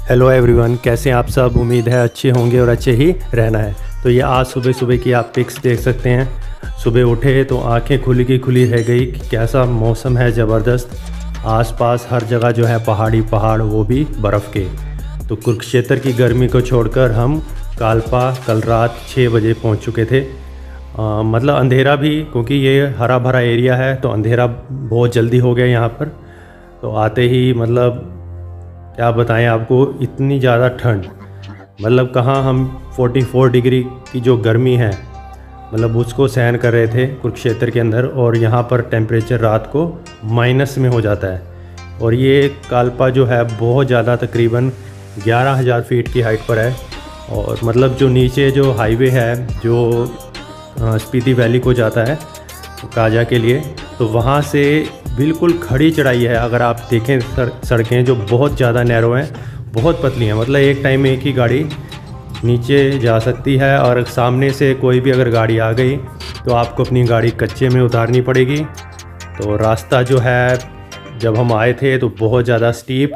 Hello everyone, कैसे हैं आप सब। उम्मीद है अच्छे होंगे और अच्छे ही रहना है। तो ये आज सुबह सुबह की आप पिक्स देख सकते हैं। सुबह उठे तो आंखें खुली की खुली रह गई कि कैसा मौसम है ज़बरदस्त। आसपास हर जगह जो है पहाड़, वो भी बर्फ़ के। तो कुरुक्षेत्र की गर्मी को छोड़कर हम कालपा कल रात 6 बजे पहुंच चुके थे। मतलब अंधेरा भी, क्योंकि ये हरा भरा एरिया है तो अंधेरा बहुत जल्दी हो गया यहाँ पर। तो आते ही मतलब क्या बताएं आपको, इतनी ज़्यादा ठंड, मतलब कहाँ हम 44 डिग्री की जो गर्मी है मतलब उसको सहन कर रहे थे कुरुक्षेत्र के अंदर, और यहाँ पर टेम्परेचर रात को माइनस में हो जाता है। और ये कालपा जो है बहुत ज़्यादा, तकरीबन 11,000 फीट की हाइट पर है। और मतलब जो नीचे जो हाईवे है जो स्पीति वैली को जाता है तो काजा के लिए, तो वहाँ से बिल्कुल खड़ी चढ़ाई है। अगर आप देखें सड़कें जो बहुत ज़्यादा नैरो हैं, बहुत पतली हैं, मतलब एक टाइम में एक ही गाड़ी नीचे जा सकती है। और सामने से कोई भी अगर गाड़ी आ गई तो आपको अपनी गाड़ी कच्चे में उतारनी पड़ेगी। तो रास्ता जो है जब हम आए थे तो बहुत ज़्यादा स्टीप,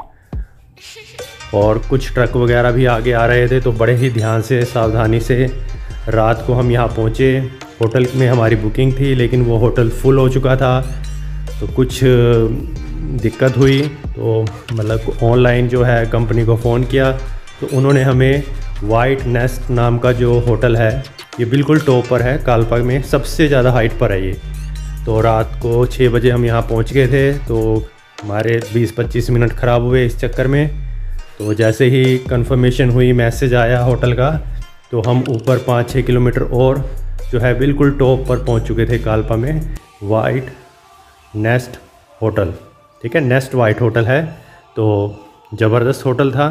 और कुछ ट्रक वगैरह भी आगे आ रहे थे, तो बड़े ही ध्यान से सावधानी से रात को हम यहाँ पहुँचे। होटल में हमारी बुकिंग थी लेकिन वो होटल फुल हो चुका था, तो कुछ दिक्कत हुई। तो मतलब ऑनलाइन जो है कंपनी को फ़ोन किया तो उन्होंने हमें वाइट नेस्ट नाम का जो होटल है, ये बिल्कुल टॉप पर है, कालपा में सबसे ज़्यादा हाइट पर है ये। तो रात को 6 बजे हम यहाँ पहुँच गए थे। तो हमारे 20-25 मिनट ख़राब हुए इस चक्कर में। तो जैसे ही कंफर्मेशन हुई, मैसेज आया होटल का, तो हम ऊपर 5-6 किलोमीटर और जो है बिल्कुल टॉप पर पहुंच चुके थे कालपा में। वाइट नेस्ट होटल, ठीक है, नेस्ट वाइट होटल है। तो ज़बरदस्त होटल था,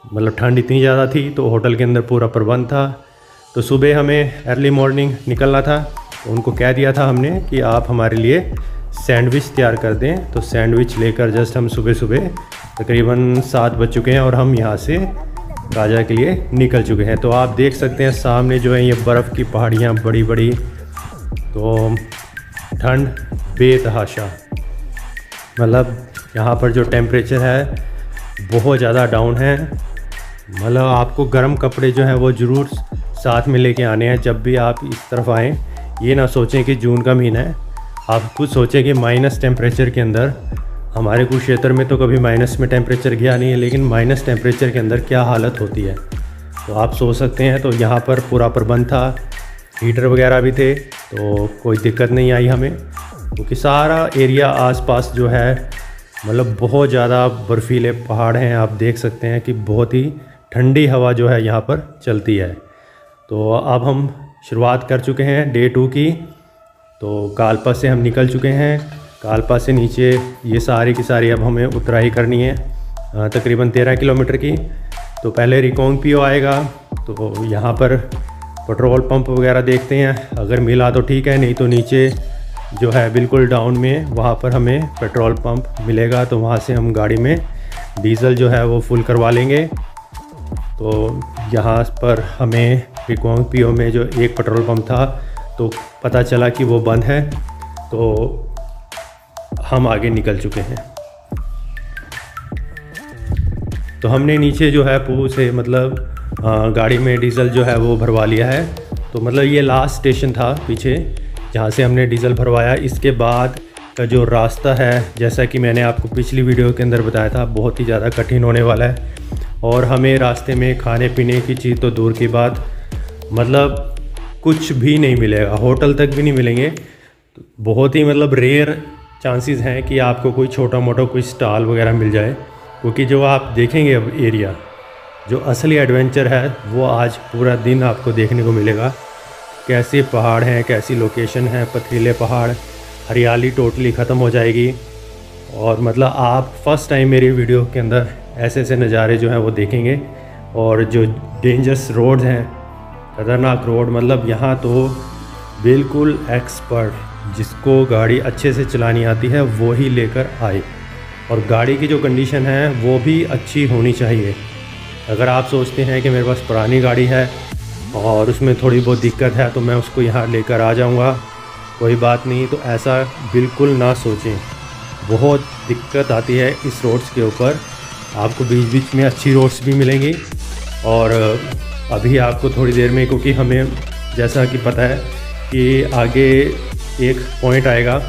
मतलब ठंड इतनी ज़्यादा थी तो होटल के अंदर पूरा प्रबंध था। तो सुबह हमें अर्ली मॉर्निंग निकलना था, तो उनको कह दिया था हमने कि आप हमारे लिए सैंडविच तैयार कर दें। तो सैंडविच लेकर जस्ट हम सुबह सुबह तकरीबन 7 बज चुके हैं और हम यहाँ से काजा के लिए निकल चुके हैं। तो आप देख सकते हैं सामने जो है ये बर्फ़ की पहाड़ियाँ बड़ी बड़ी, तो ठंड बेतहाशा, मतलब यहाँ पर जो टेम्परेचर है बहुत ज़्यादा डाउन है। मतलब आपको गर्म कपड़े जो हैं वो ज़रूर साथ में लेके आने हैं जब भी आप इस तरफ आएँ। ये ना सोचें कि जून का महीना है, आप खुद सोचें कि माइनस टेम्परेचर के अंदर, हमारे कुरुक्षेत्र में तो कभी माइनस में टेम्परेचर गया नहीं है, लेकिन माइनस टेम्परेचर के अंदर क्या हालत होती है तो आप सोच सकते हैं। तो यहाँ पर पूरा प्रबंध था, हीटर वगैरह भी थे, तो कोई दिक्कत नहीं आई हमें, क्योंकि सारा एरिया आसपास जो है मतलब बहुत ज़्यादा बर्फीले पहाड़ हैं। आप देख सकते हैं कि बहुत ही ठंडी हवा जो है यहाँ पर चलती है। तो अब हम शुरुआत कर चुके हैं डे 2 की। तो कालपा से हम निकल चुके हैं। कालपा से नीचे ये सारी की सारी अब हमें उतराई करनी है, तकरीबन 13 किलोमीटर की। तो पहले रिकोंगपियो आएगा, तो यहाँ पर पेट्रोल पंप वगैरह देखते हैं, अगर मिला तो ठीक है, नहीं तो नीचे जो है बिल्कुल डाउन में वहाँ पर हमें पेट्रोल पंप मिलेगा, तो वहाँ से हम गाड़ी में डीज़ल जो है वो फुल करवा लेंगे। तो यहाँ पर हमें रिकोंगपियो में जो एक पेट्रोल पंप था तो पता चला कि वो बंद है, तो हम आगे निकल चुके हैं। तो हमने नीचे जो है पूल से मतलब गाड़ी में डीज़ल जो है वो भरवा लिया है। तो मतलब ये लास्ट स्टेशन था पीछे जहाँ से हमने डीज़ल भरवाया। इसके बाद का जो रास्ता है, जैसा कि मैंने आपको पिछली वीडियो के अंदर बताया था, बहुत ही ज़्यादा कठिन होने वाला है। और हमें रास्ते में खाने पीने की चीज़ तो दूर की बात, मतलब कुछ भी नहीं मिलेगा, होटल तक भी नहीं मिलेंगे। तो बहुत ही मतलब रेयर चांसेस हैं कि आपको कोई छोटा मोटा कोई स्टॉल वगैरह मिल जाए, क्योंकि जो आप देखेंगे अब एरिया, जो असली एडवेंचर है वो आज पूरा दिन आपको देखने को मिलेगा। कैसे पहाड़ हैं, कैसी लोकेशन है, पथरीले पहाड़, हरियाली टोटली ख़त्म हो जाएगी। और मतलब आप फर्स्ट टाइम मेरी वीडियो के अंदर ऐसे ऐसे नज़ारे जो हैं वो देखेंगे। और जो डेंजरस रोड्स हैं, खतरनाक रोड, मतलब यहाँ तो बिल्कुल एक्सपर्ट, जिसको गाड़ी अच्छे से चलानी आती है वो ही लेकर आए। और गाड़ी की जो कंडीशन है वो भी अच्छी होनी चाहिए। अगर आप सोचते हैं कि मेरे पास पुरानी गाड़ी है और उसमें थोड़ी बहुत दिक्कत है तो मैं उसको यहाँ लेकर आ जाऊँगा, कोई बात नहीं, तो ऐसा बिल्कुल ना सोचें। बहुत दिक्कत आती है इस रोड्स के ऊपर। आपको बीच बीच में अच्छी रोड्स भी मिलेंगी। और अभी आपको थोड़ी देर में, क्योंकि हमें जैसा कि पता है कि आगे एक पॉइंट आएगा,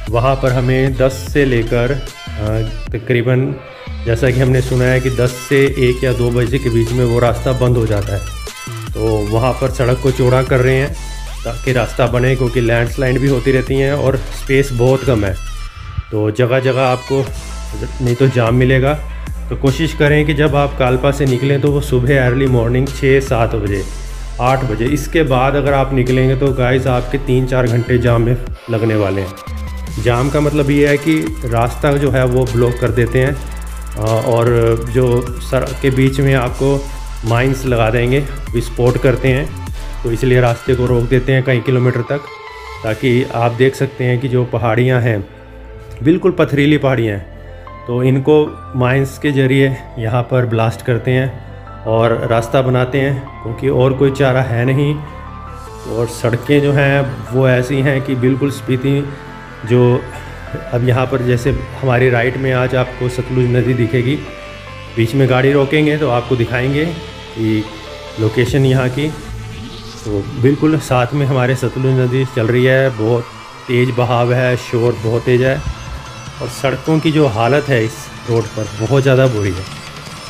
वहाँ पर हमें 10 से लेकर तकरीबन, जैसा कि हमने सुना है कि 10 से 1 या 2 बजे के बीच में वो रास्ता बंद हो जाता है। तो वहाँ पर सड़क को चौड़ा कर रहे हैं ताकि रास्ता बने, क्योंकि लैंडस्लाइड भी होती रहती हैं और स्पेस बहुत कम है। तो जगह जगह आपको नहीं तो जाम मिलेगा। तो कोशिश करें कि जब आप कालपा से निकलें तो वो सुबह अर्ली मॉर्निंग 6-7 बजे, 8 बजे, इसके बाद अगर आप निकलेंगे तो गाइस आपके 3-4 घंटे जाम में लगने वाले हैं। जाम का मतलब ये है कि रास्ता जो है वो ब्लॉक कर देते हैं और जो सड़क के बीच में आपको माइंस लगा देंगे, विस्फोट करते हैं। तो इसलिए रास्ते को रोक देते हैं कई किलोमीटर तक, ताकि आप देख सकते हैं कि जो पहाड़ियाँ हैं बिल्कुल पथरीली पहाड़ियाँ हैं, तो इनको माइंस के ज़रिए यहाँ पर ब्लास्ट करते हैं और रास्ता बनाते हैं, क्योंकि और कोई चारा है नहीं। और सड़कें जो हैं वो ऐसी हैं कि बिल्कुल स्पीति, जो अब यहाँ पर जैसे हमारी राइट में आज आपको सतलुज नदी दिखेगी, बीच में गाड़ी रोकेंगे तो आपको दिखाएंगे कि लोकेशन यहाँ की। तो बिल्कुल साथ में हमारे सतलुज नदी चल रही है, बहुत तेज़ बहाव है, शोर बहुत तेज़ है। और सड़कों की जो हालत है इस रोड पर बहुत ज़्यादा बुरी है।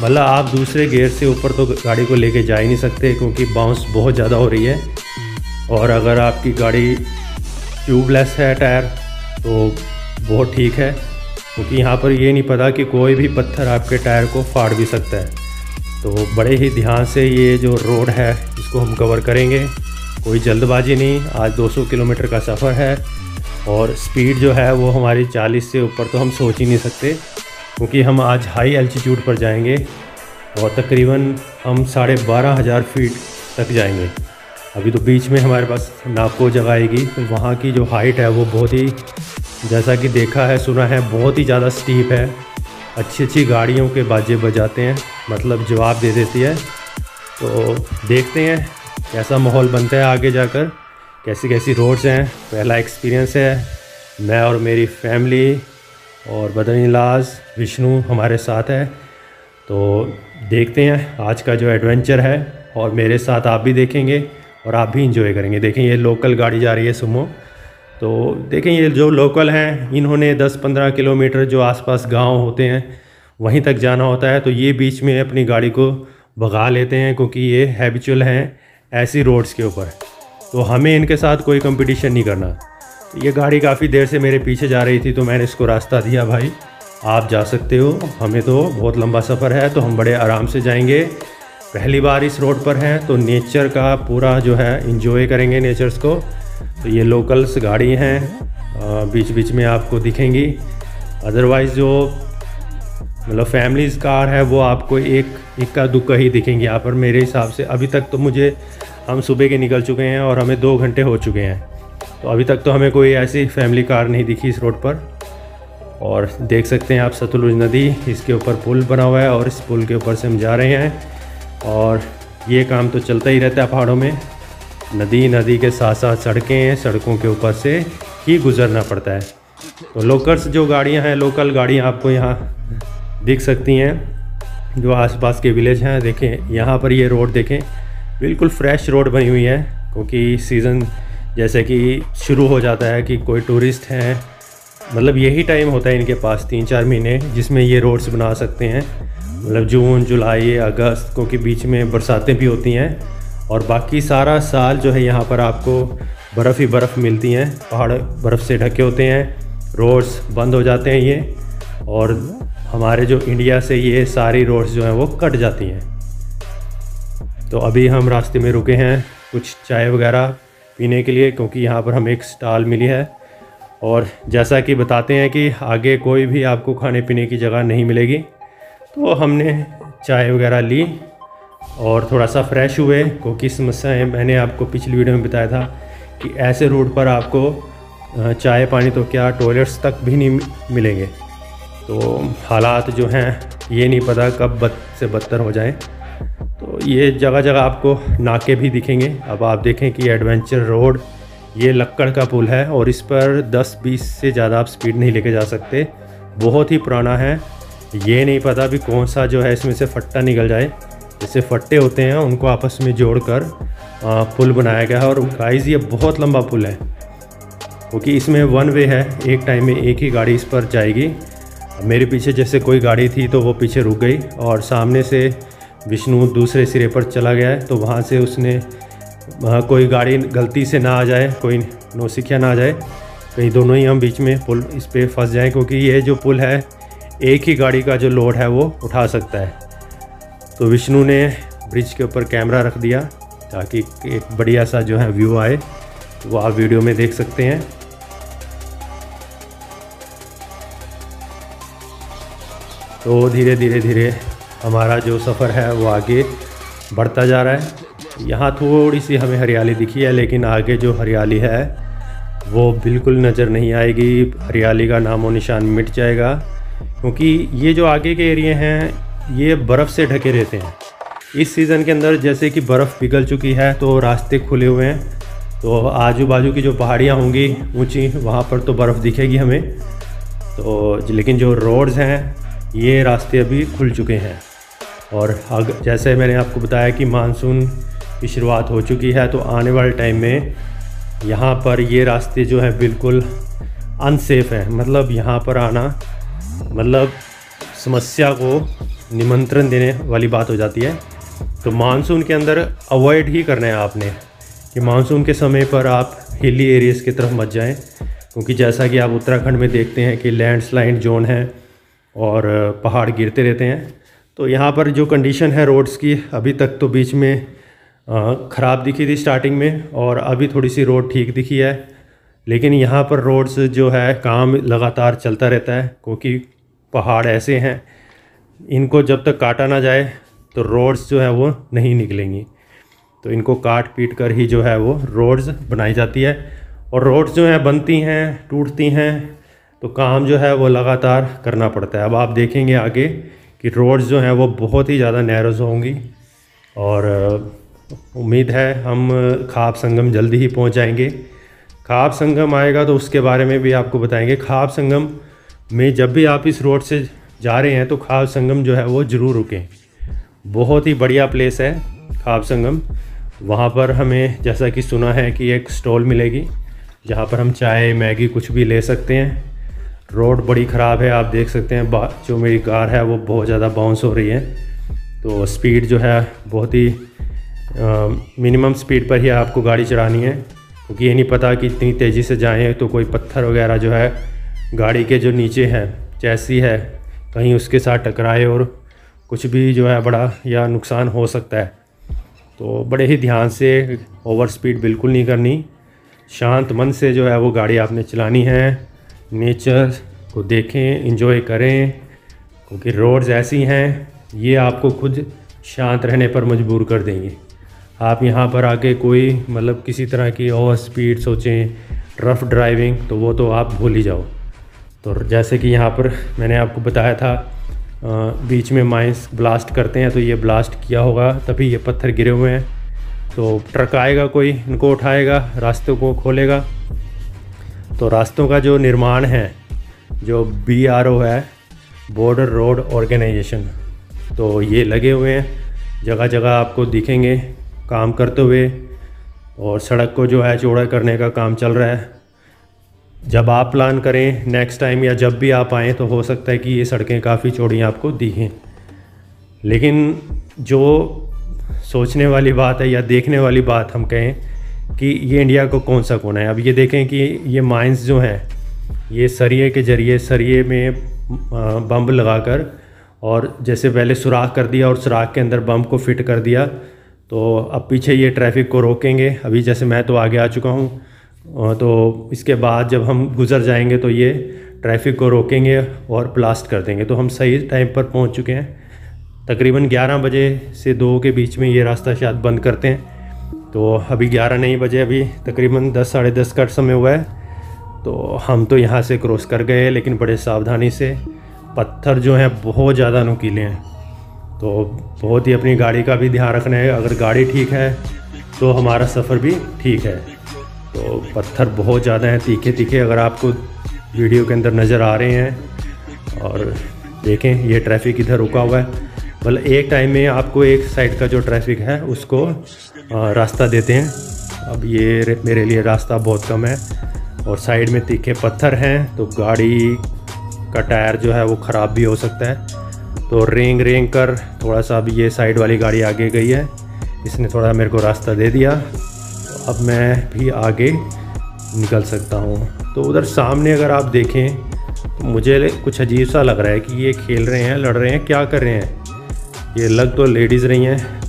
मतलब आप दूसरे गियर से ऊपर तो गाड़ी को लेके जा ही नहीं सकते, क्योंकि बाउंस बहुत ज़्यादा हो रही है। और अगर आपकी गाड़ी ट्यूबलेस है टायर तो बहुत ठीक है, क्योंकि यहाँ पर ये नहीं पता कि कोई भी पत्थर आपके टायर को फाड़ भी सकता है। तो बड़े ही ध्यान से ये जो रोड है इसको हम कवर करेंगे, कोई जल्दबाजी नहीं। आज 200 किलोमीटर का सफ़र है और स्पीड जो है वो हमारी 40 से ऊपर तो हम सोच ही नहीं सकते, क्योंकि हम आज हाई एल्टीट्यूड पर जाएंगे और तकरीबन हम 12,500 फीट तक जाएंगे। अभी तो बीच में हमारे पास नाको जगह आएगी, तो वहाँ की जो हाइट है वो बहुत ही, जैसा कि देखा है सुना है, बहुत ही ज़्यादा स्टीप है। अच्छी गाड़ियों के बाजे बजाते हैं, मतलब जवाब दे देती है। तो देखते हैं कैसा माहौल बनता है आगे जाकर, कैसी कैसी रोड्स हैं। पहला एक्सपीरियंस है, मैं और मेरी फैमिली और बदर-इन-लॉज़ विष्णु हमारे साथ है। तो देखते हैं आज का जो एडवेंचर है, और मेरे साथ आप भी देखेंगे और आप भी इंजॉय करेंगे। देखें ये लोकल गाड़ी जा रही है सुमो। तो देखें ये जो लोकल हैं इन्होंने 10-15 किलोमीटर जो आसपास गांव होते हैं वहीं तक जाना होता है, तो ये बीच में अपनी गाड़ी को भगा लेते हैं, क्योंकि ये हैबिचुअल हैं ऐसी रोड्स के ऊपर। तो हमें इनके साथ कोई कंपटीशन नहीं करना। ये गाड़ी काफ़ी देर से मेरे पीछे जा रही थी, तो मैंने इसको रास्ता दिया, भाई आप जा सकते हो, हमें तो बहुत लंबा सफ़र है, तो हम बड़े आराम से जाएंगे। पहली बार इस रोड पर हैं तो नेचर का पूरा जो है इंजॉय करेंगे नेचर्स को। तो ये लोकल्स गाड़ी हैं, बीच बीच में आपको दिखेंगी। अदरवाइज़ जो मतलब फैमिलीज़ कार है वो आपको एक इक्का दुक्का ही दिखेंगी यहाँ पर मेरे हिसाब से। अभी तक तो हम सुबह के निकल चुके हैं और हमें 2 घंटे हो चुके हैं, तो अभी तक तो हमें कोई ऐसी फैमिली कार नहीं दिखी इस रोड पर। और देख सकते हैं आप सतलुज नदी, इसके ऊपर पुल बना हुआ है और इस पुल के ऊपर से हम जा रहे हैं। और ये काम तो चलता ही रहता है पहाड़ों में, नदी के साथ साथ सड़कें, सड़कों के ऊपर से ही गुजरना पड़ता है। तो लोकल्स जो गाड़ियां हैं, लोकल गाड़ियां आपको यहाँ दिख सकती हैं जो आसपास के विलेज हैं। देखें यहाँ पर ये रोड देखें, बिल्कुल फ्रेश रोड बनी हुई है, क्योंकि सीज़न जैसे कि शुरू हो जाता है कि कोई टूरिस्ट हैं, मतलब यही टाइम होता है इनके पास 3-4 महीने जिसमें ये रोड्स बना सकते हैं। मतलब जून, जुलाई, अगस्त, क्योंकि बीच में बरसातें भी होती हैं। और बाकी सारा साल जो है यहाँ पर आपको बर्फ़ ही बर्फ़ मिलती हैं, पहाड़ बर्फ़ से ढके होते हैं, रोड्स बंद हो जाते हैं ये, और हमारे जो इंडिया से ये सारी रोड्स जो हैं वो कट जाती हैं। तो अभी हम रास्ते में रुके हैं कुछ चाय वगैरह पीने के लिए, क्योंकि यहाँ पर हमें एक स्टॉल मिली है। और जैसा कि बताते हैं कि आगे कोई भी आपको खाने पीने की जगह नहीं मिलेगी, तो हमने चाय वगैरह ली और थोड़ा सा फ्रेश हुए, क्योंकि समस्या है, मैंने आपको पिछली वीडियो में बताया था कि ऐसे रूट पर आपको चाय पानी तो क्या टॉयलेट्स तक भी नहीं मिलेंगे। तो हालात जो हैं ये नहीं पता कब बद से बदतर हो जाएं। तो ये जगह जगह आपको नाके भी दिखेंगे। अब आप देखें कि एडवेंचर रोड, ये लक्कड़ का पुल है और इस पर 10-20 से ज़्यादा आप स्पीड नहीं लेके जा सकते, बहुत ही पुराना है। ये नहीं पता भी कौन सा जो है इसमें से फट्टा निकल जाए। जैसे फट्टे होते हैं उनको आपस में जोड़कर पुल बनाया गया है। और गाइस ये बहुत लंबा पुल है क्योंकि इसमें वन वे है, एक टाइम में एक ही गाड़ी इस पर जाएगी। मेरे पीछे जैसे कोई गाड़ी थी तो वो पीछे रुक गई और सामने से विष्णु दूसरे सिरे पर चला गया है, तो वहाँ से उसने कोई गाड़ी गलती से ना आ जाए, कोई नौसिखिया ना आ जाए, कहीं दोनों ही हम बीच में पुल इस पर फंस जाएं, क्योंकि ये जो पुल है एक ही गाड़ी का जो लोड है वो उठा सकता है। तो विष्णु ने ब्रिज के ऊपर कैमरा रख दिया ताकि एक बढ़िया सा जो है व्यू आए, वो आप वीडियो में देख सकते हैं। तो धीरे धीरे हमारा जो सफ़र है वो आगे बढ़ता जा रहा है। यहाँ थोड़ी सी हमें हरियाली दिखी है, लेकिन आगे जो हरियाली है वो बिल्कुल नज़र नहीं आएगी। हरियाली का नामो निशान मिट जाएगा, क्योंकि ये जो आगे के एरिया हैं ये बर्फ़ से ढके रहते हैं। इस सीज़न के अंदर जैसे कि बर्फ़ पिघल चुकी है तो रास्ते खुले हुए हैं, तो आजू बाजू की जो पहाड़ियाँ होंगी ऊंची, वहाँ पर तो बर्फ़ दिखेगी हमें। तो लेकिन जो रोड्स हैं ये रास्ते अभी खुल चुके हैं। और जैसे मैंने आपको बताया कि मानसून की शुरुआत हो चुकी है, तो आने वाले टाइम में यहाँ पर ये रास्ते जो है बिल्कुल अनसेफ़ है। मतलब यहाँ पर आना मतलब समस्या को निमंत्रण देने वाली बात हो जाती है। तो मानसून के अंदर अवॉइड ही करना है आपने कि मानसून के समय पर आप हिली एरियाज़ की तरफ मत जाएं, क्योंकि जैसा कि आप उत्तराखंड में देखते हैं कि लैंडस्लाइड जोन है और पहाड़ गिरते रहते हैं। तो यहाँ पर जो कंडीशन है रोड्स की, अभी तक तो बीच में ख़राब दिखी थी स्टार्टिंग में, और अभी थोड़ी सी रोड ठीक दिखी है। लेकिन यहाँ पर रोड्स जो है काम लगातार चलता रहता है, क्योंकि पहाड़ ऐसे हैं इनको जब तक काटा ना जाए तो रोड्स जो है वो नहीं निकलेंगी। तो इनको काट पीट कर ही जो है वो रोड्स बनाई जाती है। और रोड्स जो है बनती हैं, टूटती हैं, तो काम जो है वो लगातार करना पड़ता है। अब आप देखेंगे आगे कि रोड्स जो हैं वो बहुत ही ज़्यादा नैरोज होंगी, और उम्मीद है हम ख्वाब संगम जल्दी ही पहुंच जाएंगे। ख्वाब संगम आएगा तो उसके बारे में भी आपको बताएंगे। ख्वाब संगम में जब भी आप इस रोड से जा रहे हैं तो ख्वाब संगम जो है वो ज़रूर रुकें। बहुत ही बढ़िया प्लेस है ख्वाब संगम। वहाँ पर हमें जैसा कि सुना है कि एक स्टॉल मिलेगी जहाँ पर हम चाय मैगी कुछ भी ले सकते हैं। रोड बड़ी ख़राब है, आप देख सकते हैं जो मेरी कार है वो बहुत ज़्यादा बाउंस हो रही है। तो स्पीड जो है बहुत ही मिनिमम स्पीड पर ही आपको गाड़ी चलानी है, क्योंकि ये नहीं पता कि इतनी तेज़ी से जाएं तो कोई पत्थर वगैरह जो है गाड़ी के जो नीचे है चैसी है कहीं उसके साथ टकराए और कुछ भी जो है बड़ा या नुकसान हो सकता है। तो बड़े ही ध्यान से, ओवर स्पीड बिल्कुल नहीं करनी, शांत मन से जो है वो गाड़ी आपने चलानी है। नेचर को देखें, एंजॉय करें, क्योंकि रोड्स ऐसी हैं ये आपको खुद शांत रहने पर मजबूर कर देंगे। आप यहाँ पर आके कोई मतलब किसी तरह की ओवर स्पीड सोचें, रफ़ ड्राइविंग, तो वो तो आप भूल ही जाओ। तो जैसे कि यहाँ पर मैंने आपको बताया था बीच में माइंस ब्लास्ट करते हैं, तो ये ब्लास्ट किया होगा तभी ये पत्थर गिरे हुए हैं। तो ट्रक आएगा कोई, इनको उठाएगा, रास्तों को खोलेगा। तो रास्तों का जो निर्माण है, जो BRO है, बॉर्डर रोड ऑर्गेनाइजेशन, तो ये लगे हुए हैं, जगह जगह आपको दिखेंगे काम करते हुए। और सड़क को जो है चौड़ा करने का काम चल रहा है। जब आप प्लान करें नेक्स्ट टाइम या जब भी आप आएँ तो हो सकता है कि ये सड़कें काफ़ी चौड़ी आपको दिखें। लेकिन जो सोचने वाली बात है या देखने वाली बात हम कहें कि ये इंडिया को कौन सा कोना है। अब ये देखें कि ये माइंस जो हैं ये सरिये के ज़रिए, सरिये में बम लगाकर, और जैसे पहले सुराख कर दिया और सुराख के अंदर बम को फिट कर दिया, तो अब पीछे ये ट्रैफिक को रोकेंगे। अभी जैसे मैं तो आगे आ चुका हूँ, तो इसके बाद जब हम गुज़र जाएंगे तो ये ट्रैफिक को रोकेंगे और ब्लास्ट कर देंगे। तो हम सही टाइम पर पहुँच चुके हैं। तकरीबन 11 बजे से 2 के बीच में ये रास्ता शायद बंद करते हैं। तो अभी 11 नहीं बजे, अभी तकरीबन 10 साढ़े 10 का समय हुआ है। तो हम तो यहाँ से क्रॉस कर गए, लेकिन बड़े सावधानी से। पत्थर जो हैं बहुत ज़्यादा नुकीले हैं, तो बहुत ही अपनी गाड़ी का भी ध्यान रखना है। अगर गाड़ी ठीक है तो हमारा सफ़र भी ठीक है। तो पत्थर बहुत ज़्यादा हैं, तीखे तीखे, अगर आपको वीडियो के अंदर नज़र आ रहे हैं। और देखें ये ट्रैफिक इधर रुका हुआ है, मतलब एक टाइम में आपको एक साइड का जो ट्रैफिक है उसको रास्ता देते हैं। अब ये मेरे लिए रास्ता बहुत कम है और साइड में तीखे पत्थर हैं, तो गाड़ी का टायर जो है वो ख़राब भी हो सकता है। तो रेंग कर थोड़ा सा अब ये साइड वाली गाड़ी आगे गई है, इसने थोड़ा मेरे को रास्ता दे दिया, तो अब मैं भी आगे निकल सकता हूँ। तो उधर सामने अगर आप देखें तो मुझे कुछ अजीब सा लग रहा है कि ये खेल रहे हैं, लड़ रहे हैं, क्या कर रहे हैं। ये लग तो लेडीज़ रही हैं,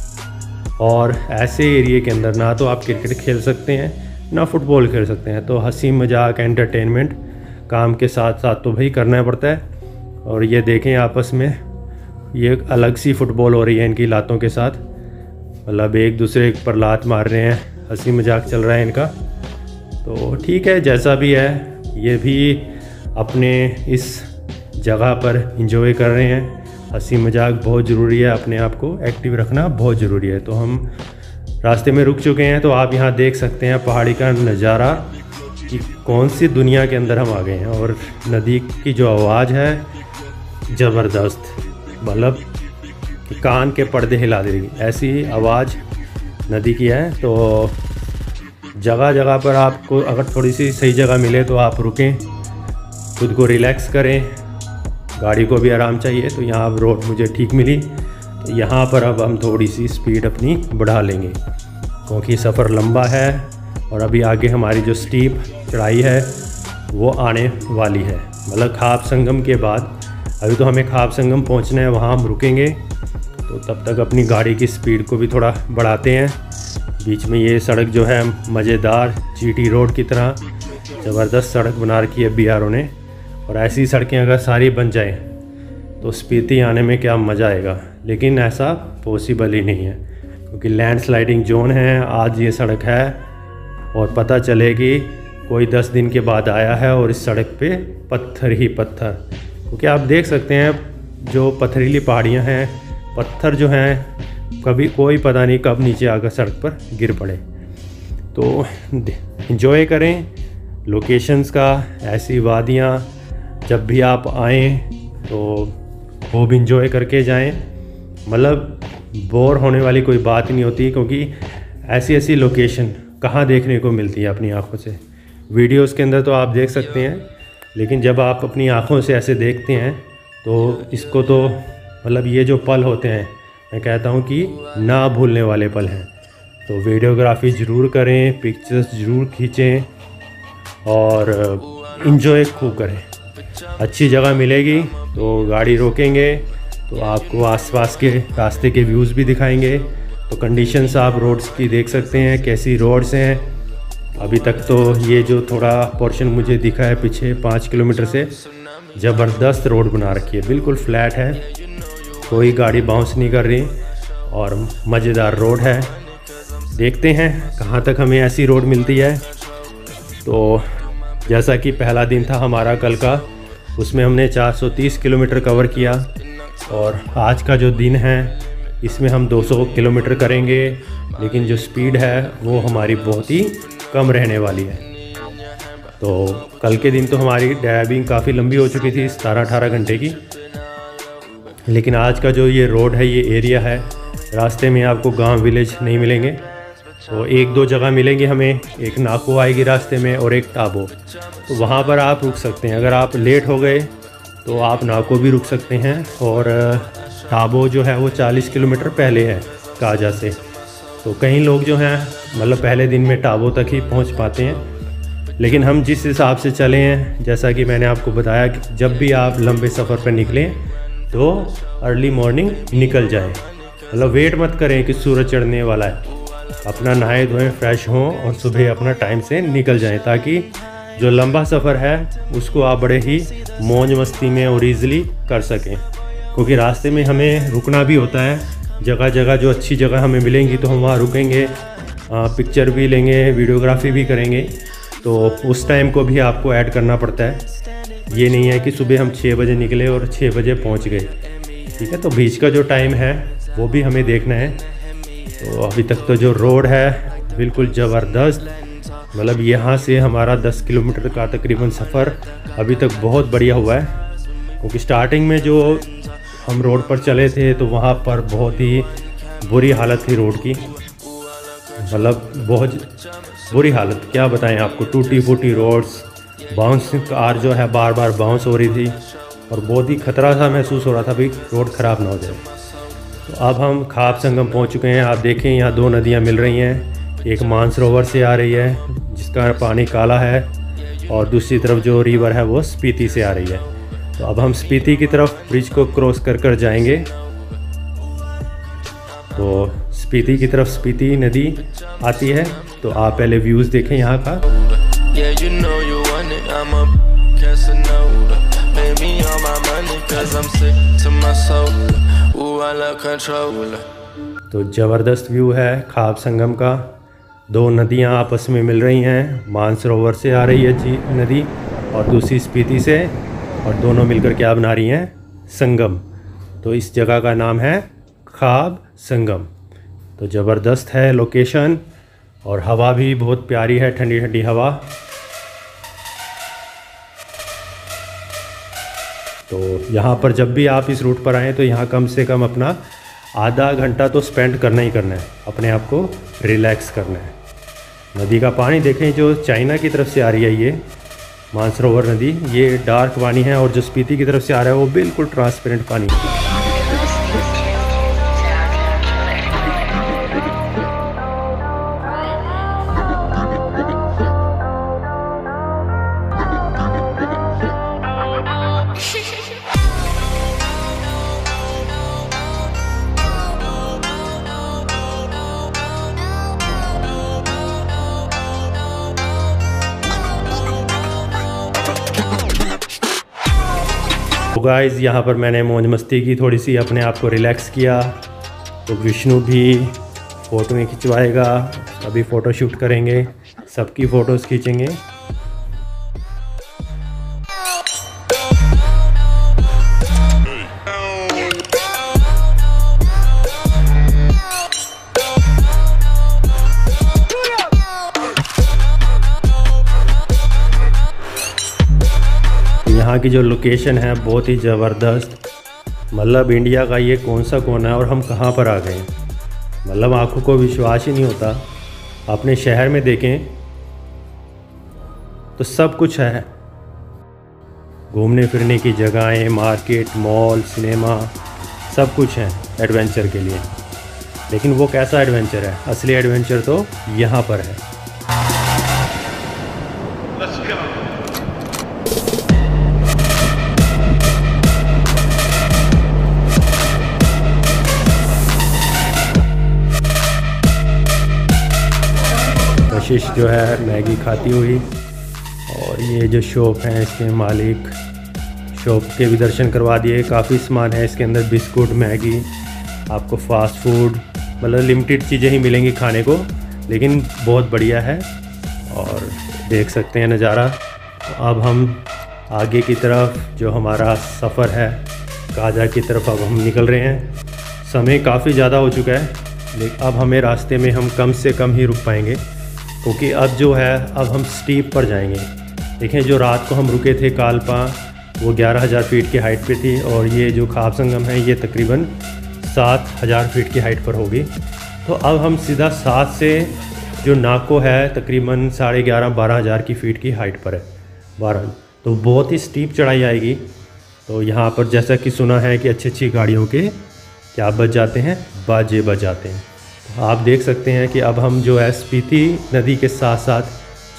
और ऐसे एरिए के अंदर ना तो आप क्रिकेट खेल सकते हैं ना फुटबॉल खेल सकते हैं। तो हंसी मजाक एंटरटेनमेंट काम के साथ साथ तो भाई करना पड़ता है। और ये देखें आपस में ये अलग सी फुटबॉल हो रही है इनकी लातों के साथ, मतलब एक दूसरे पर लात मार रहे हैं, हंसी मजाक चल रहा है इनका। तो ठीक है, जैसा भी है, ये भी अपने इस जगह पर एंजॉय कर रहे हैं। हंसी मजाक बहुत ज़रूरी है, अपने आप को एक्टिव रखना बहुत ज़रूरी है। तो हम रास्ते में रुक चुके हैं, तो आप यहाँ देख सकते हैं पहाड़ी का नज़ारा कि कौन सी दुनिया के अंदर हम आ गए हैं। और नदी की जो आवाज़ है ज़बरदस्त, मतलब कान के पर्दे हिला देगी, ऐसी आवाज़ नदी की है। तो जगह जगह पर आपको अगर थोड़ी सी सही जगह मिले तो आप रुकें, खुद को रिलैक्स करें, गाड़ी को भी आराम चाहिए। तो यहाँ अब रोड मुझे ठीक मिली, तो यहाँ पर अब हम थोड़ी सी स्पीड अपनी बढ़ा लेंगे क्योंकि सफ़र लंबा है और अभी आगे हमारी जो स्टीप चढ़ाई है वो आने वाली है। मतलब खाप संगम के बाद अभी तो हमें खाप संगम पहुँचना है, वहाँ हम रुकेंगे। तो तब तक अपनी गाड़ी की स्पीड को भी थोड़ा बढ़ाते हैं। बीच में ये सड़क जो है मज़ेदार जीटी रोड की तरह ज़बरदस्त सड़क बना रखी है BRO ने। और ऐसी सड़कें अगर सारी बन जाएं तो स्पीति आने में क्या मज़ा आएगा, लेकिन ऐसा पॉसिबल ही नहीं है क्योंकि लैंडस्लाइडिंग जोन है। आज ये सड़क है और पता चलेगी कोई 10 दिन के बाद आया है और इस सड़क पे पत्थर ही पत्थर, क्योंकि आप देख सकते हैं जो पथरीली पहाड़ियाँ हैं, पत्थर जो हैं कभी कोई पता नहीं कब नीचे आकर सड़क पर गिर पड़े। तो एंजॉय करें लोकेशंस का, ऐसी वादियाँ जब भी आप आएँ तो खूब इंजॉय करके जाएं। मतलब बोर होने वाली कोई बात नहीं होती क्योंकि ऐसी ऐसी लोकेशन कहाँ देखने को मिलती है अपनी आँखों से। वीडियोस के अंदर तो आप देख सकते हैं, लेकिन जब आप अपनी आँखों से ऐसे देखते हैं तो इसको तो मतलब ये जो पल होते हैं मैं कहता हूँ कि ना भूलने वाले पल हैं। तो वीडियोग्राफी ज़रूर करें, पिक्चर्स ज़रूर खींचें और इन्जॉय खूब करें। अच्छी जगह मिलेगी तो गाड़ी रोकेंगे तो आपको आसपास के रास्ते के व्यूज़ भी दिखाएंगे। तो कंडीशंस आप रोड्स की देख सकते हैं, कैसी रोड्स हैं। अभी तक तो ये जो थोड़ा पोर्शन मुझे दिखा है पीछे 5 किलोमीटर से, ज़बरदस्त रोड बना रखी है, बिल्कुल फ्लैट है, कोई गाड़ी बाउंस नहीं कर रही और मज़ेदार रोड है। देखते हैं कहाँ तक हमें ऐसी रोड मिलती है। तो जैसा कि पहला दिन था हमारा कल का, उसमें हमने 430 किलोमीटर कवर किया और आज का जो दिन है इसमें हम 200 किलोमीटर करेंगे, लेकिन जो स्पीड है वो हमारी बहुत ही कम रहने वाली है। तो कल के दिन तो हमारी ड्राइविंग काफ़ी लंबी हो चुकी थी, 17-18 घंटे की, लेकिन आज का जो ये रोड है, ये एरिया है, रास्ते में आपको गांव विलेज नहीं मिलेंगे। तो 1-2 जगह मिलेंगे हमें, एक नाको आएगी रास्ते में और एक टाबो, तो वहाँ पर आप रुक सकते हैं। अगर आप लेट हो गए तो आप नाको भी रुक सकते हैं और टाबो जो है वो 40 किलोमीटर पहले है काजा से। तो कई लोग जो हैं मतलब पहले दिन में टाबो तक ही पहुँच पाते हैं, लेकिन हम जिस हिसाब से चले हैं, जैसा कि मैंने आपको बताया कि जब भी आप लंबे सफ़र पर निकलें तो अर्ली मॉर्निंग निकल जाएं। मतलब वेट मत करें कि सूरज चढ़ने वाला है, अपना नहाए धोएं, फ्रेश हों और सुबह अपना टाइम से निकल जाएं, ताकि जो लंबा सफ़र है उसको आप बड़े ही मौज मस्ती में और ईज़िली कर सकें। क्योंकि रास्ते में हमें रुकना भी होता है, जगह जगह जो अच्छी जगह हमें मिलेंगी तो हम वहाँ रुकेंगे, पिक्चर भी लेंगे, वीडियोग्राफी भी करेंगे। तो उस टाइम को भी आपको ऐड करना पड़ता है। ये नहीं है कि सुबह हम 6 बजे निकले और 6 बजे पहुँच गए, ठीक है। तो बीच का जो टाइम है वो भी हमें देखना है। तो अभी तक तो जो रोड है बिल्कुल ज़बरदस्त, मतलब यहाँ से हमारा 10 किलोमीटर का तकरीबन सफ़र अभी तक बहुत बढ़िया हुआ है। क्योंकि स्टार्टिंग में जो हम रोड पर चले थे तो वहाँ पर बहुत ही बुरी हालत थी रोड की, मतलब बहुत बुरी हालत, क्या बताएं आपको। टूटी फूटी रोड्स, बाउंसिंग कार जो है बार बार बाउंस हो रही थी और बहुत ही खतरा सा महसूस हो रहा था भाई रोड ख़राब ना हो जाए। तो अब हम खाब संगम पहुंच चुके हैं। आप देखें यहाँ दो नदियाँ मिल रही हैं, एक मानसरोवर से आ रही है जिसका पानी काला है और दूसरी तरफ जो रिवर है वो स्पीति से आ रही है। तो अब हम स्पीति की तरफ ब्रिज को क्रॉस कर जाएंगे। तो स्पीति की तरफ स्पीति नदी आती है। तो आप पहले व्यूज़ देखें यहाँ का। तो ज़बरदस्त व्यू है खाब संगम का। दो नदियाँ आपस में मिल रही हैं, मानसरोवर से आ रही है जी नदी और दूसरी स्पीति से, और दोनों मिलकर क्या बना रही हैं, संगम। तो इस जगह का नाम है खाब संगम। तो ज़बरदस्त है लोकेशन और हवा भी बहुत प्यारी है, ठंडी ठंडी हवा। तो यहाँ पर जब भी आप इस रूट पर आएँ तो यहाँ कम से कम अपना आधा घंटा तो स्पेंड करना ही करना है, अपने आप को रिलैक्स करना है। नदी का पानी देखें जो चाइना की तरफ से आ रही है, ये मानसरोवर नदी, ये डार्क पानी है और जो स्पीति की तरफ से आ रहा है वो बिल्कुल ट्रांसपेरेंट पानी है। तो गाइज़ यहाँ पर मैंने मौज मस्ती की, थोड़ी सी अपने आप को रिलैक्स किया। तो विष्णु भी फ़ोटो खिंचवाएगा, अभी फ़ोटो शूट करेंगे, सबकी फ़ोटोज़ खींचेंगे। यहाँ की जो लोकेशन है बहुत ही ज़बरदस्त, मतलब इंडिया का ये कौन सा कोना है और हम कहाँ पर आ गए, मतलब आंखों को विश्वास ही नहीं होता। अपने शहर में देखें तो सब कुछ है, घूमने फिरने की जगहें, मार्केट, मॉल, सिनेमा, सब कुछ है एडवेंचर के लिए। लेकिन वो कैसा एडवेंचर है, असली एडवेंचर तो यहाँ पर है। कशिश जो है मैगी खाती हुई, और ये जो शॉप है इसके मालिक, शॉप के भी दर्शन करवा दिए। काफ़ी सामान है इसके अंदर, बिस्कुट, मैगी, आपको फास्ट फूड, मतलब लिमिटेड चीज़ें ही मिलेंगी खाने को, लेकिन बहुत बढ़िया है और देख सकते हैं नज़ारा। तो अब हम आगे की तरफ जो हमारा सफ़र है काजा की तरफ अब हम निकल रहे हैं। समय काफ़ी ज़्यादा हो चुका है, लेकिन अब हमें रास्ते में हम कम से कम ही रुक पाएंगे, क्योंकि अब जो है अब हम स्टीप पर जाएंगे। देखें जो रात को हम रुके थे कालपा, वो 11,000 फीट की हाइट पे थी, और ये जो खाब संगम है ये तकरीबन 7,000 फीट की हाइट पर होगी। तो अब हम सीधा 7 से जो नाको है तकरीबन 11,500-12,000 की फीट की हाइट पर है, 12। तो बहुत ही स्टीप चढ़ाई आएगी। तो यहाँ पर जैसा कि सुना है कि अच्छी अच्छी गाड़ियों के क्या बज जाते हैं, बाजे बज जाते हैं। तो आप देख सकते हैं कि अब हम जो है स्पीति नदी के साथ साथ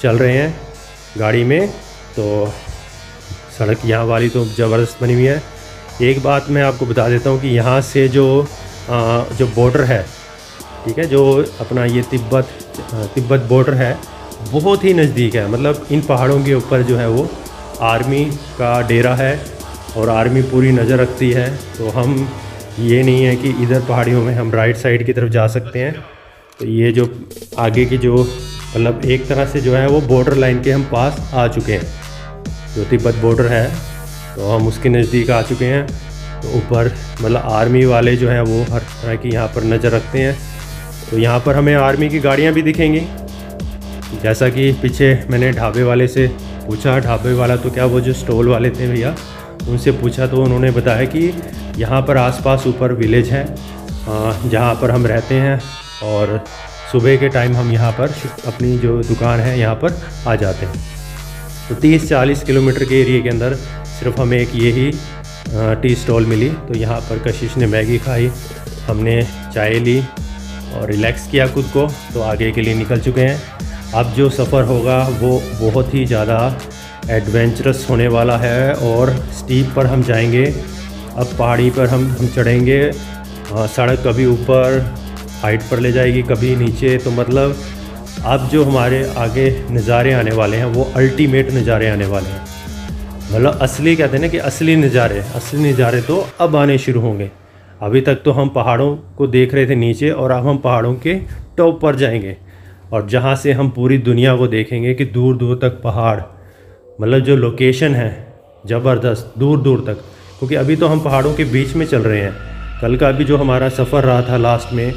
चल रहे हैं गाड़ी में। तो सड़क यहाँ वाली तो ज़बरदस्त बनी हुई है। एक बात मैं आपको बता देता हूँ कि यहाँ से जो बॉर्डर है, ठीक है, जो अपना ये तिब्बत बॉर्डर है, बहुत ही नज़दीक है। मतलब इन पहाड़ों के ऊपर जो है वो आर्मी का डेरा है और आर्मी पूरी नज़र रखती है। तो हम ये नहीं है कि इधर पहाड़ियों में हम राइट साइड की तरफ जा सकते हैं। तो ये जो आगे की जो मतलब एक तरह से जो है वो बॉर्डर लाइन के हम पास आ चुके हैं, जो तिब्बत बॉर्डर है, तो हम उसके नज़दीक आ चुके हैं। तो ऊपर मतलब आर्मी वाले जो हैं वो हर तरह की यहाँ पर नज़र रखते हैं। तो यहाँ पर हमें आर्मी की गाड़ियाँ भी दिखेंगी। जैसा कि पीछे मैंने ढाबे वाले से पूछा, ढाबे वाला तो क्या, वो जो स्टॉल वाले थे भैया, उनसे पूछा तो उन्होंने बताया कि यहाँ पर आसपास ऊपर विलेज है जहाँ पर हम रहते हैं, और सुबह के टाइम हम यहाँ पर अपनी जो दुकान है यहाँ पर आ जाते हैं। तो 30-40 किलोमीटर के एरिया के अंदर सिर्फ हमें एक यही टी स्टॉल मिली। तो यहाँ पर कशिश ने मैगी खाई, हमने चाय ली और रिलैक्स किया खुद को, तो आगे के लिए निकल चुके हैं। अब जो सफ़र होगा वो बहुत ही ज़्यादा एडवेंचरस होने वाला है और स्टीप पर हम जाएंगे। अब पहाड़ी पर हम चढ़ेंगे, सड़क कभी ऊपर हाइट पर ले जाएगी कभी नीचे, तो मतलब अब जो हमारे आगे नज़ारे आने वाले हैं वो अल्टीमेट नज़ारे आने वाले हैं। मतलब असली कहते हैं ना कि असली नज़ारे तो अब आने शुरू होंगे। अभी तक तो हम पहाड़ों को देख रहे थे नीचे, और अब हम पहाड़ों के टॉप पर जाएंगे और जहाँ से हम पूरी दुनिया को देखेंगे कि दूर दूर तक पहाड़, मतलब जो लोकेशन है ज़बरदस्त दूर दूर तक। क्योंकि अभी तो हम पहाड़ों के बीच में चल रहे हैं। कल का भी जो हमारा सफ़र रहा था लास्ट में,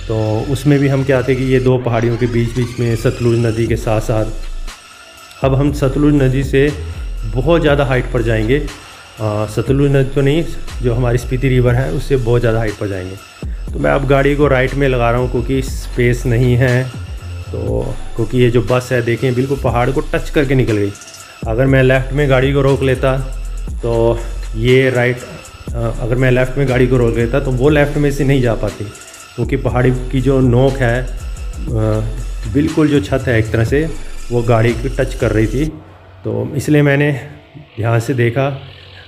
तो उसमें भी हम क्या थे कि ये दो पहाड़ियों के बीच में सतलुज नदी के साथ साथ अब हम सतलुज नदी से बहुत ज़्यादा हाइट पर जाएंगे। सतलुज नदी तो नहीं, जो हमारी स्पीति रिवर है उससे बहुत ज़्यादा हाइट पर जाएंगे। तो मैं अब गाड़ी को राइट में लगा रहा हूँ क्योंकि स्पेस नहीं है। तो क्योंकि ये जो बस है देखें बिल्कुल पहाड़ को टच करके निकल गई। अगर मैं लेफ़्ट में गाड़ी को रोक लेता तो ये अगर मैं लेफ़्ट में गाड़ी को रोक लेता तो वो लेफ़्ट में से नहीं जा पाती, क्योंकि पहाड़ी की जो नोक है बिल्कुल जो छत है एक तरह से वो गाड़ी को टच कर रही थी। तो इसलिए मैंने ध्यान से देखा,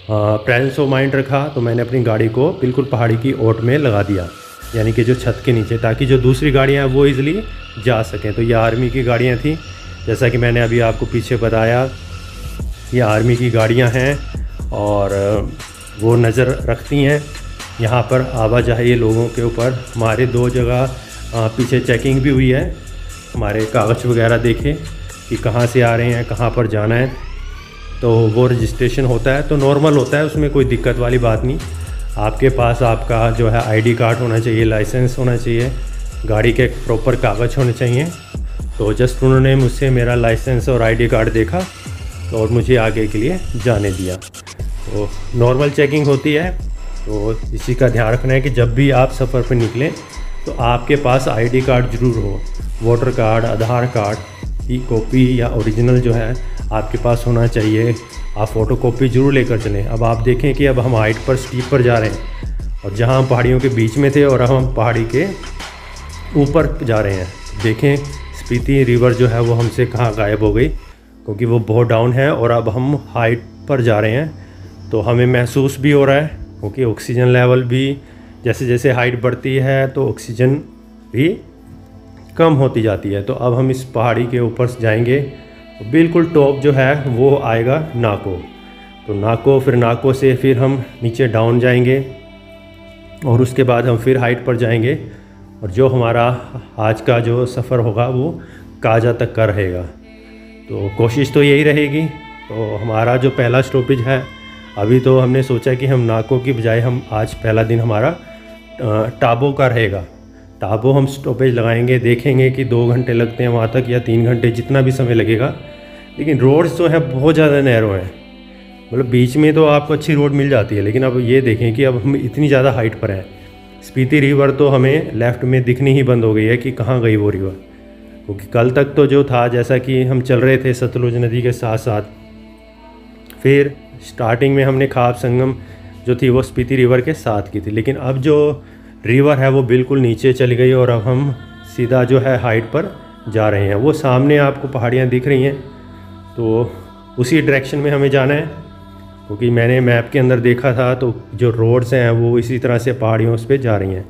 प्रेजेंस ऑफ माइंड रखा, तो मैंने अपनी गाड़ी को बिल्कुल पहाड़ी की ओट में लगा दिया, यानी कि जो छत के नीचे, ताकि जो दूसरी गाड़ियाँ हैं वो ईज़िली जा सकें। तो ये आर्मी की गाड़ियाँ थी, जैसा कि मैंने अभी आपको पीछे बताया, ये आर्मी की गाड़ियाँ हैं और वो नज़र रखती हैं यहाँ पर आवाजाही लोगों के ऊपर। हमारे 2 जगह पीछे चेकिंग भी हुई है, हमारे कागज़ वगैरह देखे कि कहाँ से आ रहे हैं, कहाँ पर जाना है, तो वो रजिस्ट्रेशन होता है। तो नॉर्मल होता है, उसमें कोई दिक्कत वाली बात नहीं। आपके पास आपका जो है आईडी कार्ड होना चाहिए, लाइसेंस होना चाहिए, गाड़ी के प्रॉपर कागज़ होने चाहिए। तो जस्ट उन्होंने मुझसे मेरा लाइसेंस और आईडी कार्ड देखा तो और मुझे आगे के लिए जाने दिया। तो नॉर्मल चेकिंग होती है, तो इसी का ध्यान रखना है कि जब भी आप सफ़र पर निकलें तो आपके पास आईडी कार्ड ज़रूर हो। वोटर कार्ड, आधार कार्ड की कॉपी या ओरिजिनल जो है आपके पास होना चाहिए। आप फ़ोटो कॉपी ज़रूर लेकर चलें। अब आप देखें कि अब हम हाइट पर स्टीप पर जा रहे हैं, और जहाँ हम पहाड़ियों के बीच में थे और अब हम पहाड़ी के ऊपर जा रहे हैं। देखें स्पीति रिवर जो है वो हमसे कहाँ गायब हो गई, क्योंकि वो बहुत डाउन है और अब हम हाइट पर जा रहे हैं। तो हमें महसूस भी हो रहा है, क्योंकि ऑक्सीजन लेवल भी जैसे जैसे हाइट बढ़ती है तो ऑक्सीजन भी कम होती जाती है। तो अब हम इस पहाड़ी के ऊपर जाएंगे, बिल्कुल टॉप जो है वो आएगा नाको। तो नाको, फिर नाको से फिर हम नीचे डाउन जाएंगे और उसके बाद हम फिर हाइट पर जाएंगे, और जो हमारा आज का जो सफ़र होगा वो काजा तक का रहेगा। तो कोशिश तो यही रहेगी। तो हमारा जो पहला स्टॉपेज है, अभी तो हमने सोचा कि हम नाको की बजाय हम आज पहला दिन हमारा टाबो का रहेगा। टाबो हम स्टॉपेज लगाएंगे, देखेंगे कि 2 घंटे लगते हैं वहाँ तक या 3 घंटे, जितना भी समय लगेगा। लेकिन रोड्स जो है बहुत ज़्यादा नैरो हैं, मतलब बीच में तो आपको अच्छी रोड मिल जाती है, लेकिन अब ये देखें कि अब हम इतनी ज़्यादा हाइट पर हैं। स्पीति रिवर तो हमें लेफ़्ट में दिखनी ही बंद हो गई है कि कहाँ गई वो रिवर, क्योंकि कल तक तो जो था, जैसा कि हम चल रहे थे सतलुज नदी के साथ साथ, फिर स्टार्टिंग में हमने खाब संगम जो थी वो स्पीति रिवर के साथ की थी, लेकिन अब जो रिवर है वो बिल्कुल नीचे चली गई और अब हम सीधा जो है हाइट पर जा रहे हैं। वो सामने आपको पहाड़ियाँ दिख रही हैं, तो उसी डायरेक्शन में हमें जाना है, क्योंकि मैंने मैप के अंदर देखा था तो जो रोड्स हैं वो इसी तरह से पहाड़ियों पे जा रही हैं।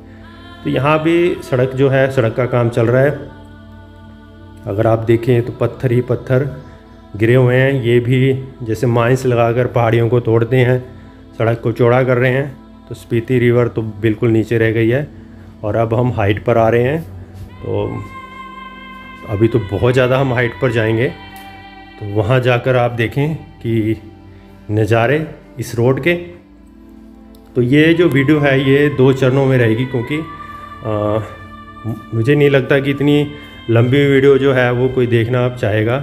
तो यहाँ भी सड़क जो है, सड़क का काम चल रहा है। अगर आप देखें तो पत्थर ही पत्थर गिरे हुए हैं, ये भी जैसे माइंस लगाकर पहाड़ियों को तोड़ते हैं, सड़क को चौड़ा कर रहे हैं। तो स्पीति रिवर तो बिल्कुल नीचे रह गई है और अब हम हाइट पर आ रहे हैं। तो अभी तो बहुत ज़्यादा हम हाइट पर जाएंगे, तो वहाँ जाकर आप देखें कि नज़ारे इस रोड के। तो ये जो वीडियो है ये 2 चरणों में रहेगी, क्योंकि मुझे नहीं लगता कि इतनी लंबी वीडियो जो है वो कोई देखना आप चाहेगा।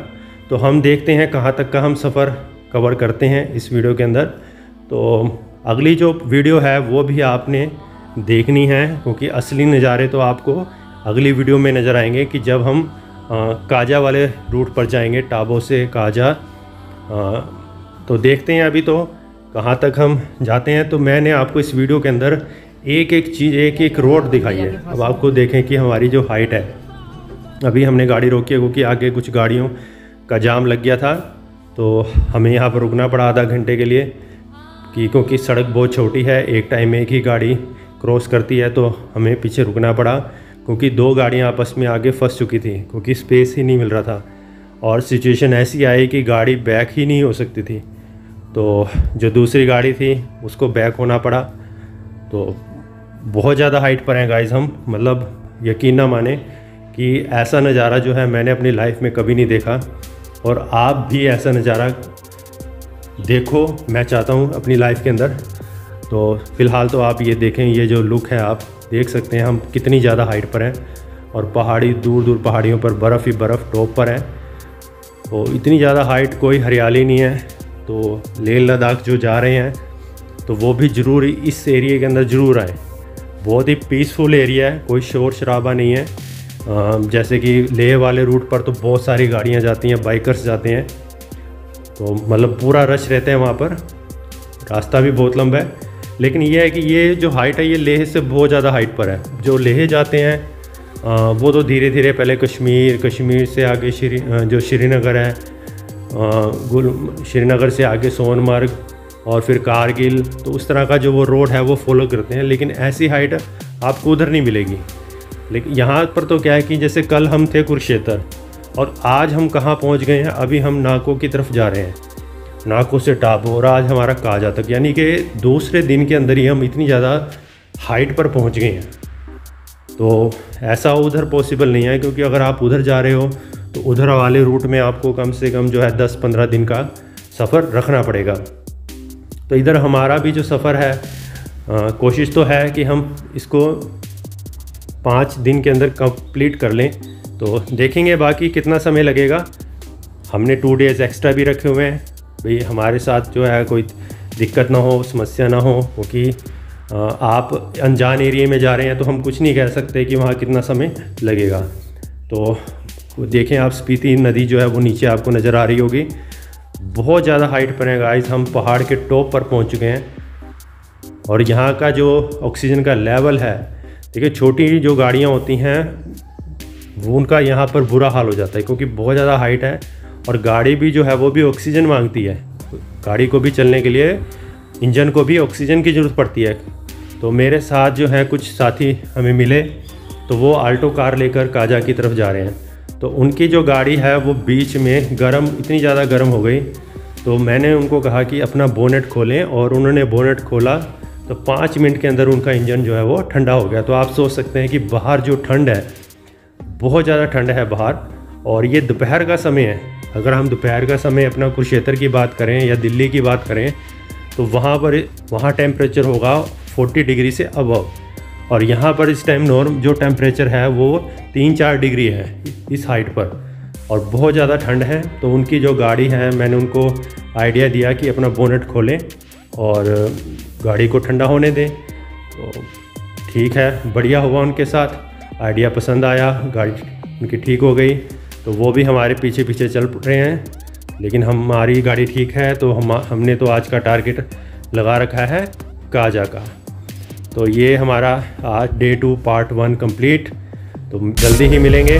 तो हम देखते हैं कहाँ तक का हम सफ़र कवर करते हैं इस वीडियो के अंदर। तो अगली जो वीडियो है वो भी आपने देखनी है, क्योंकि असली नज़ारे तो आपको अगली वीडियो में नज़र आएंगे कि जब हम काजा वाले रूट पर जाएंगे, टाबो से काजा। तो देखते हैं अभी तो कहाँ तक हम जाते हैं। तो मैंने आपको इस वीडियो के अंदर एक एक चीज़, एक एक रोड दिखाई है। अब आपको देखें कि हमारी जो हाइट है, अभी हमने गाड़ी रोकी है क्योंकि आगे कुछ गाड़ियों का जाम लग गया था, तो हमें यहाँ पर रुकना पड़ा आधा घंटे के लिए क्योंकि सड़क बहुत छोटी है, एक टाइम में एक ही गाड़ी क्रॉस करती है, तो हमें पीछे रुकना पड़ा क्योंकि 2 गाड़ियाँ आपस में आगे फंस चुकी थी क्योंकि स्पेस ही नहीं मिल रहा था। और सिचुएशन ऐसी आई कि गाड़ी बैक ही नहीं हो सकती थी, तो जो दूसरी गाड़ी थी उसको बैक होना पड़ा। तो बहुत ज़्यादा हाइट पर हैं गाइस हम, मतलब यकीन ना माने कि ऐसा नज़ारा जो है मैंने अपनी लाइफ में कभी नहीं देखा, और आप भी ऐसा नज़ारा देखो, मैं चाहता हूँ अपनी लाइफ के अंदर। तो फ़िलहाल तो आप ये देखें, ये जो लुक है आप देख सकते हैं हम कितनी ज़्यादा हाइट पर हैं, और पहाड़ी दूर दूर पहाड़ियों पर बर्फ़ ही बर्फ़ टॉप पर है। तो इतनी ज़्यादा हाइट, कोई हरियाली नहीं है। तो लेह लद्दाख जो जा रहे हैं तो वो भी ज़रूर इस एरिया के अंदर ज़रूर आए। बहुत ही पीसफुल एरिया है, कोई शोर शराबा नहीं है। जैसे कि लेह वाले रूट पर तो बहुत सारी गाड़ियाँ जाती हैं, बाइकर्स जाते हैं, तो मतलब पूरा रश रहते हैं वहाँ पर। रास्ता भी बहुत लंबा है, लेकिन ये है कि ये जो हाइट है ये लेह से बहुत ज़्यादा हाइट पर है। जो लेह जाते हैं वो तो धीरे धीरे पहले कश्मीर से आगे जो श्रीनगर है, श्रीनगर से आगे सोनमर्ग और फिर कारगिल, तो उस तरह का जो वो रोड है वो फॉलो करते हैं। लेकिन ऐसी हाइट आपको उधर नहीं मिलेगी। लेकिन यहाँ पर तो क्या है कि जैसे कल हम थे कुरुक्षेत्र और आज हम कहाँ पहुँच गए हैं, अभी हम नाको की तरफ जा रहे हैं, नाको से टाबो, और आज हमारा काजा तक, यानी कि दूसरे दिन के अंदर ही हम इतनी ज़्यादा हाइट पर पहुँच गए हैं। तो ऐसा उधर पॉसिबल नहीं है, क्योंकि अगर आप उधर जा रहे हो तो उधर वाले रूट में आपको कम से कम जो है 10-15 दिन का सफ़र रखना पड़ेगा। तो इधर हमारा भी जो सफ़र है, कोशिश तो है कि हम इसको 5 दिन के अंदर कंप्लीट कर लें। तो देखेंगे बाकी कितना समय लगेगा। हमने 2 डेज़ एक्स्ट्रा भी रखे हुए हैं भाई, हमारे साथ जो है कोई दिक्कत ना हो, समस्या ना हो, क्योंकि आप अनजान एरिया में जा रहे हैं तो हम कुछ नहीं कह सकते कि वहाँ कितना समय लगेगा। तो देखें आप, स्पीति नदी जो है वो नीचे आपको नज़र आ रही होगी। बहुत ज़्यादा हाइट पर है गाइस, हम पहाड़ के टॉप पर पहुँच चुके हैं। और यहाँ का जो ऑक्सीजन का लेवल है, देखिए छोटी जो गाड़ियाँ होती हैं वो उनका यहाँ पर बुरा हाल हो जाता है, क्योंकि बहुत ज़्यादा हाइट है और गाड़ी भी जो है वो भी ऑक्सीजन मांगती है। गाड़ी को भी चलने के लिए इंजन को भी ऑक्सीजन की ज़रूरत पड़ती है। तो मेरे साथ जो है कुछ साथी हमें मिले, तो वो आल्टो कार लेकर काजा की तरफ जा रहे हैं। तो उनकी जो गाड़ी है वो बीच में इतनी ज़्यादा गर्म हो गई, तो मैंने उनको कहा कि अपना बोनेट खोलें, और उन्होंने बोनेट खोला तो 5 मिनट के अंदर उनका इंजन जो है वो ठंडा हो गया। तो आप सोच सकते हैं कि बाहर जो ठंड है, बहुत ज़्यादा ठंड है बाहर, और ये दोपहर का समय है। अगर हम दोपहर का समय अपना कुरुक्षेत्र की बात करें या दिल्ली की बात करें तो वहाँ टेम्परेचर होगा 40 डिग्री से अबव, और यहाँ पर इस टाइम नॉर्म जो टेम्परेचर है वो 3-4 डिग्री है इस हाइट पर, और बहुत ज़्यादा ठंड है। तो उनकी जो गाड़ी है, मैंने उनको आइडिया दिया कि अपना बोनेट खोलें और गाड़ी को ठंडा होने दें। तो ठीक है, बढ़िया हुआ उनके साथ, आइडिया पसंद आया, गाड़ी उनकी ठीक हो गई। तो वो भी हमारे पीछे पीछे चल रहे हैं, लेकिन हमारी गाड़ी ठीक है। तो हमने तो आज का टारगेट लगा रखा है काजा का। तो ये हमारा आज डे 2 पार्ट 1 कंप्लीट। तो जल्दी ही मिलेंगे।